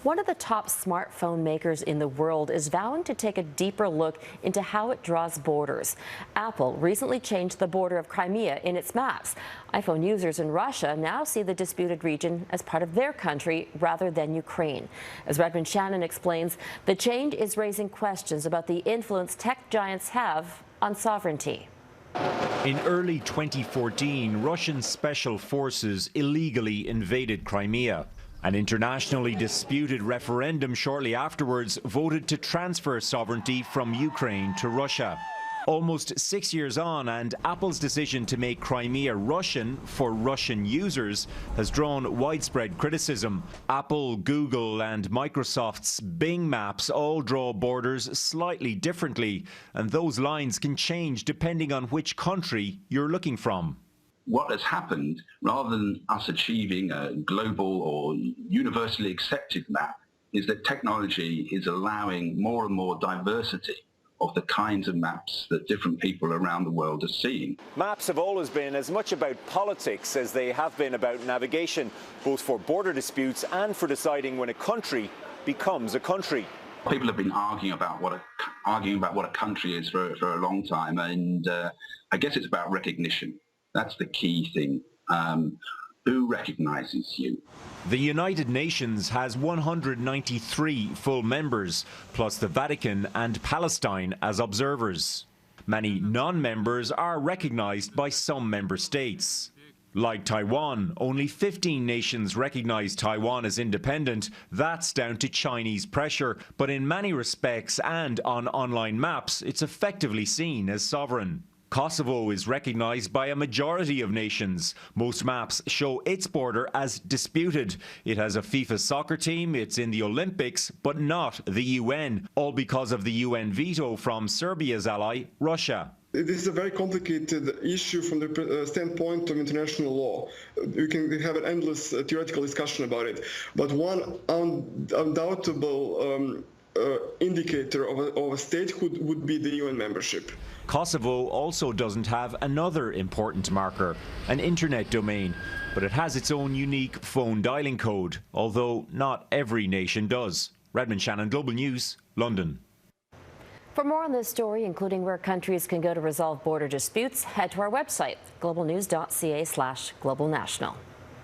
One of the top smartphone makers in the world is vowing to take a deeper look into how it draws borders. Apple recently changed the border of Crimea in its maps. iPhone users in Russia now see the disputed region as part of their country rather than Ukraine. As Redmond Shannon explains, the change is raising questions about the influence tech giants have on sovereignty. In early 2014, Russian special forces illegally invaded Crimea. An internationally disputed referendum shortly afterwards voted to transfer sovereignty from Ukraine to Russia. Almost 6 years on, and Apple's decision to make Crimea Russian for Russian users has drawn widespread criticism. Apple, Google and Microsoft's Bing maps all draw borders slightly differently, and those lines can change depending on which country you're looking from. What has happened, rather than us achieving a global or universally accepted map, is that technology is allowing more and more diversity of the kinds of maps that different people around the world are seeing. Maps have always been as much about politics as they have been about navigation, both for border disputes and for deciding when a country becomes a country. People have been arguing about what a country is for a long time, and I guess it's about recognition. That's the key thing. Who recognizes you? The United Nations has 193 full members, plus the Vatican and Palestine as observers. Many non-members are recognized by some member states. Like Taiwan, only 15 nations recognize Taiwan as independent. That's down to Chinese pressure, but in many respects and on online maps, it's effectively seen as sovereign. Kosovo is recognized by a majority of nations. Most maps show its border as disputed. It has a FIFA soccer team, it's in the Olympics, but not the UN, all because of the UN veto from Serbia's ally, Russia. This is a very complicated issue from the standpoint of international law. We can have an endless theoretical discussion about it, but one undoubtable indicator of a statehood would be the UN membership. Kosovo also doesn't have another important marker, an internet domain, but it has its own unique phone dialing code, although not every nation does. Redmond Shannon, Global News, London. For more on this story, including where countries can go to resolve border disputes, head to our website, globalnews.ca/globalnational.